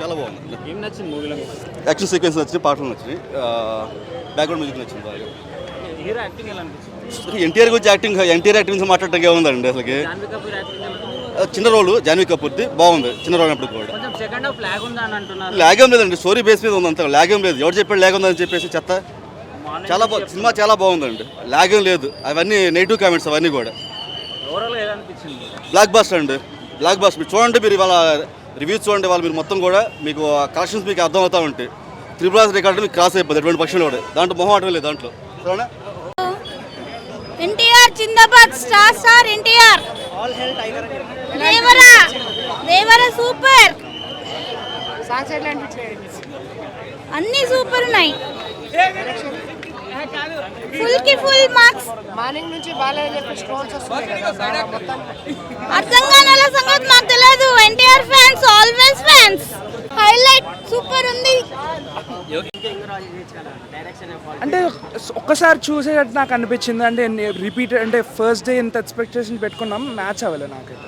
చాలా బాగుంది. ఏం నచ్చింది మూవీలో? యాక్షన్ సీక్వెన్స్ నచ్చింది, పాటలు నచ్చింది, బ్యాక్గ్రౌండ్ మ్యూజిక్ నచ్చింది బాగా. హీరో యాక్టింగ్ ఎలా అనిపించింది? ఎన్టీఆర్ గురించి ఎన్టీఆర్ యాక్టింగ్ మాట్లాడటం ఏముందండి అసలుకి. జాన్వీ కపూర్ యాక్టింగ్ ఎలా ఉంది? చిన్న రోలు జాన్వీ కపూర్ది బాగుంది, చిన్న రోల్ అప్పుడు కూడా. కొంచెం సెకండ్ హాఫ్ లాగ్ ఉందా అని అంటున్నారు. లాగ్ ఏం లేదండి, స్టోరీ బేస్ మీద ఉంది అంత, లాగ్ ఏం లేదు. ఎవరు చెప్పాడు లాగ్ ఉందని చెప్పేసి చెత్త. చాలా సినిమా చాలా బాగుందండి, లాగ్ ఏం లేదు. అవన్నీ నెగిటివ్ కామెంట్స్ అవన్నీ కూడా. ఓవరాల్ ఎలా అనిపించింది? బ్లాక్ బాస్టర్ అండి, బ్లాక్ బాస్టర్. మీరు చూడండి, మీరు ఇవాళ రివ్యూస్ చూడండి, వాళ్ళు మీరు మొత్తం కూడా మీకు కలెక్షన్స్ మీకు అర్థం అవుతా ఉంటాయి. త్రిపుల్ రికార్డు మీకు క్రాస్ అయిపోతుంది ఎటువంటి పక్షులు కూడా. దాంట్లో మొహం ఆటం లేదు దాంట్లో. చూడండి, ఎన్టీఆర్ జిందాబాద్, star star NTR. Devara Devara super, అన్ని సూపర్ ఉన్నాయి. ఫుల్ కి ఫుల్ మార్క్స్. మార్నింగ్ నుంచి బాలేదని చెప్పి స్ట్రోల్స్ వస్తున్నాయి కదా మొత్తం. అర్థం కాని సంగతి మాకు తెలియదు. NTR fans, always fans. Highlight super ఉంది. అంటే ఒక్కసారి చూసేటట్టు నాకు అనిపించింది. అంటే రిపీట్ అంటే ఫస్ట్ డే ఇంత ఎక్స్పెక్టేషన్ పెట్టుకున్నాం, మ్యాచ్ అవ్వలేదు నాకైతే.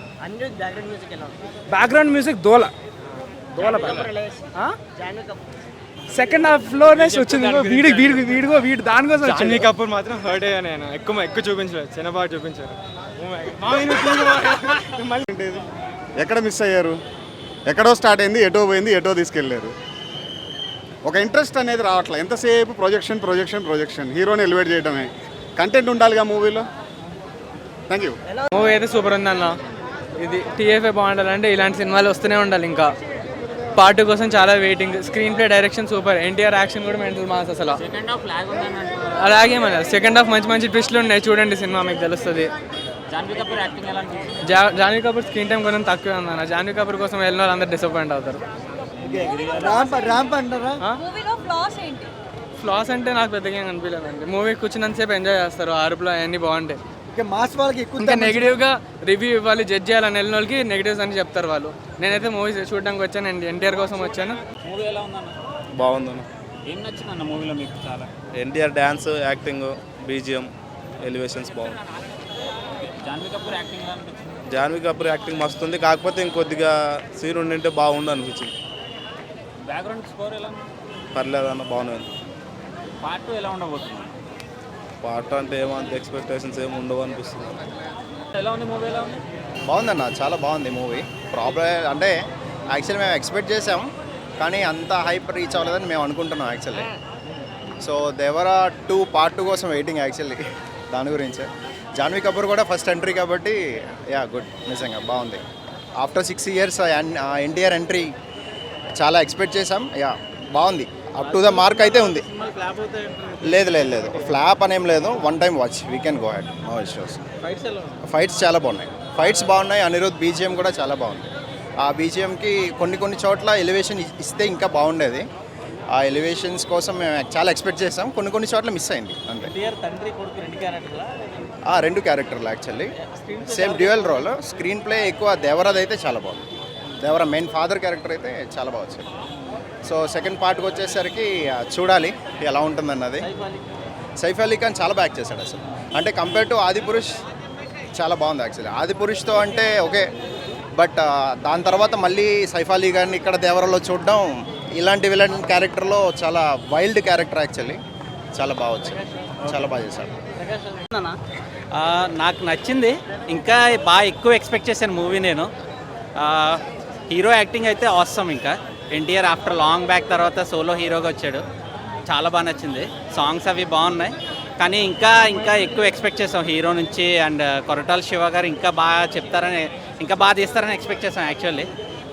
బ్యాక్గ్రౌండ్ మ్యూజిక్ దోల సెకండ్ హాఫ్ లోనే వచ్చింది. వీడి దానికోసం జాన్వీ కపూర్ మాత్రం హర్ట్ అయ్యా. నేను ఎక్కువ చూపించలేదు, చిన్నబాటు చూపించారు. ఎక్కడ మిస్ అయ్యారు? ఎక్కడో స్టార్ట్ అయింది, ఎటో పోయింది, ఎటో తీసుకెళ్ళారు. ఒక ఇంట్రెస్ట్ అనేది రావట్లేదు. ఎంతసేపు ప్రొజెక్షన్ హీరోని ఎలివేట్ చేయడమే. కంటెంట్ ఉండాలిగా మూవీలో. Thank you. మూవీ అయితే సూపర్ ఉందన్న. ఇది టీఎఫ్ఏ బాగుండాలంటే ఇలాంటి సినిమాలు వస్తూనే ఉండాలి. ఇంకా పార్ట్ కోసం చాలా waiting. Screen play, direction super. NTR action కూడా మెంటల్ మాస్ అసలు. సెకండ్ హాఫ్ లాగ్ ఉందని అంటున్నారు. అలాగే మన సెకండ్ హాఫ్ మంచి ట్విస్ట్లు ఉన్నాయి. చూడండి సినిమా, మీకు తెలుస్తుంది. జాన్వీ కపూర్ యాక్టింగ్ ఎలా అనిపించింది? జాన్వీ కపూర్ స్క్రీన్ టైం కొంచెం తక్కువే ఉందన్న. జాన్వీ కపూర్ కోసం వెళ్ళిన వాళ్ళు అందరూ డిసప్పాయింట్ అవుతారు. ఫ్లాస్ అంటే నాకు పెద్దగా ఏం అనిపించలేదండి. మూవీ కూర్చున్నంతసేపు ఎంజాయ్ చేస్తారు, అరుపులో అవన్నీ బాగుంటాయి. ఇంకా నెగిటివ్గా రివ్యూ ఇవ్వాలి, జడ్జ్ చేయాలని వెళ్ళిన వాళ్ళకి నెగిటివ్స్ అని చెప్తారు వాళ్ళు. నేనైతే మూవీ చూడడానికి వచ్చాను, ఎన్టీఆర్ కోసం వచ్చాను. మూవీ ఎలా ఉందన్న? బాగుందన్న. ఏం నచ్చిందన్న మూవీలో మీకు? చాలా NTR dance, acting, BGM, elevations బాగుంది. జాన్వీ కపూర్ యాక్టింగ్ ఎలా అనిపించింది? జాన్వీ కపూర్ యాక్టింగ్ మస్తుంది, కాకపోతే ఇంకొద్దిగా సీన్ ఉండింటే బాగుండు అనిపించింది. బ్యాక్గ్రౌండ్ స్కోర్ ఎలా ఉంది? పర్లేదన్న, బాగుంది. పార్ట్ 2 ఎలా ఉండబోతుంది? పాట అంటే ఏమంత ఎక్స్పెక్టేషన్స్ ఏమి ఉండవు అనిపిస్తుంది. ఎలా ఉంది మూవీ? ఎలా ఉంది? బాగుందన్న, చాలా బాగుంది మూవీ. ప్రాబ్లం అంటే యాక్చువల్లీ మేము ఎక్స్పెక్ట్ చేసాం, కానీ అంత హైప్ రీచ్ అవ్వలేదని మేము అనుకుంటున్నాం యాక్చువల్లీ. సో దేవరా 2 పార్ట్ 2 కోసం వెయిటింగ్ యాక్చువల్లీ. దాని గురించే. జాన్వీ కపూర్ కూడా ఫస్ట్ ఎంట్రీ కాబట్టి గుడ్, నిజంగా బాగుంది. ఆఫ్టర్ 6 years ఎన్టీఆర్ ఎంట్రీ చాలా ఎక్స్పెక్ట్ చేసాం. బాగుంది, అప్ టు ద మార్క్ అయితే ఉంది. లేదు ఫ్లాప్ అనేం లేదు. One time watch, we can go ahead, no issues. Fights చాలా బాగున్నాయి. అనిరుద్ధ్ బీజిఎం కూడా చాలా బాగుంది. ఆ బీజిఎంకి కొన్ని చోట్ల ఎలివేషన్ ఇస్తే ఇంకా బాగుండేది. ఆ ఎలివేషన్స్ కోసం మేము చాలా ఎక్స్పెక్ట్ చేసాం, కొన్ని చోట్ల మిస్ అయింది అంతే. రెండు క్యారెక్టర్లు actually same dual role. Screenplay ఎక్కువ దేవరాది అయితే చాలా బాగుంది. దేవరా మెయిన్ ఫాదర్ క్యారెక్టర్ అయితే చాలా బాగా వచ్చింది. సో సెకండ్ పార్ట్కి వచ్చేసరికి చూడాలి ఎలా ఉంటుందన్నది. సైఫ్ అలీ ఖాన్ చాలా బ్యాక్ చేశాడు అసలు. అంటే కంపేర్ టు ఆదిపురుష్ చాలా బాగుంది యాక్చువల్లీ. ఆదిపురుష్తో అంటే ఓకే, బట్ దాని తర్వాత మళ్ళీ సైఫ్ అలీ ఖాన్ ఇక్కడ దేవరాలో చూడడం, ఇలాంటి విలన్ క్యారెక్టర్లో చాలా వైల్డ్ క్యారెక్టర్ యాక్చువల్లీ. చాలా బాగా వచ్చింది, చాలా బాగా చేశాడు. నాకు నచ్చింది. ఇంకా బాగా ఎక్కువ ఎక్స్పెక్ట్ చేశాను మూవీ నేను. హీరో యాక్టింగ్ అయితే ఆసమ్. ఇంకా ఎన్టీఆర్ ఆఫ్టర్ లాంగ్ బ్యాక్ తర్వాత సోలో హీరోగా వచ్చాడు. చాలా బాగా నచ్చింది. సాంగ్స్ అవి బాగున్నాయి, కానీ ఇంకా ఎక్కువ ఎక్స్పెక్ట్ చేసాం హీరో నుంచి. అండ్ కొరటాల శివ గారు ఇంకా బాగా చెప్తారని, ఇంకా బాగా తీస్తారని ఎక్స్పెక్ట్ చేసాం యాక్చువల్లీ.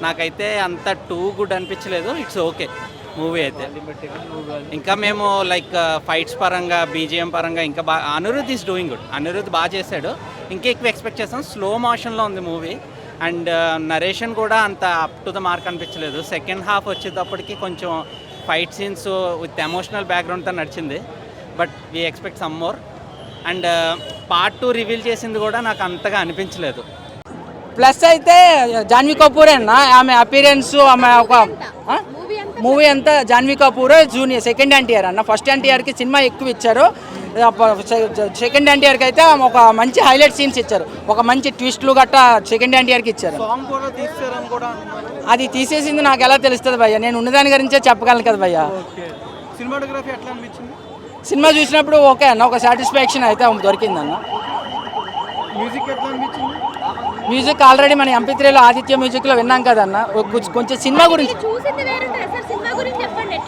నాకైతే అంత టూ గుడ్ అనిపించలేదు. ఇట్స్ ఓకే మూవీ అయితే. ఇంకా మేము లైక్ ఫైట్స్ పరంగా, బీజిఎం పరంగా ఇంకా బాగా Anirudh is doing good. Anirudh బాగా చేశాడు. ఇంకా ఎక్కువ ఎక్స్పెక్ట్ చేస్తాం. స్లో మోషన్లో ఉంది మూవీ. అండ్ నరేషన్ కూడా అంత అప్ టు ద మార్క్ అనిపించలేదు. సెకండ్ హాఫ్ వచ్చేటప్పటికి కొంచెం ఫైట్ సీన్స్ విత్ ఎమోషనల్ బ్యాక్గ్రౌండ్తో నడిచింది. But we expect some more. And part 2 reveal చేసింది కూడా నాకు అంతగా అనిపించలేదు. ప్లస్ అయితే జాన్వీ కపూర్ అన్న, ఆమె అపీరెన్స్, ఆమె ఒక మూవీ అంతా జాన్వీ కపూర్ జూనియర్ సెకండ్ ఎన్టీఆర్ అన్న. ఫస్ట్ ఎన్టీఆర్కి సినిమా ఎక్కువ ఇచ్చారు, సెకండ్ ఎన్టీఆర్కి అయితే ఒక మంచి హైలైట్ సీన్స్ ఇచ్చారు, ఒక మంచి ట్విస్ట్లు గట్టా సెకండ్ ఎన్టీఆర్కి ఇచ్చారు. అది తీసేసింది నాకు ఎలా తెలుస్తుంది భయ్య, నేను ఉన్నదాని గురించే చెప్పగలను కదా భయ్య. సినిమాటోగ్రఫీ ఎట్లా అనిపించింది? సినిమా చూసినప్పుడు ఓకే అన్న, ఒక సాటిస్ఫాక్షన్ అయితే దొరికిందన్న. మ్యూజిక్ ఎట్లా అనిపించింది? మ్యూజిక్ ఆల్రెడీ మన MP3లో ఆదిత్య మ్యూజిక్లో విన్నాం కదన్న. కొంచెం సినిమా గురించి చూసింది వేరే సార్, సినిమా గురించి చెప్పండి.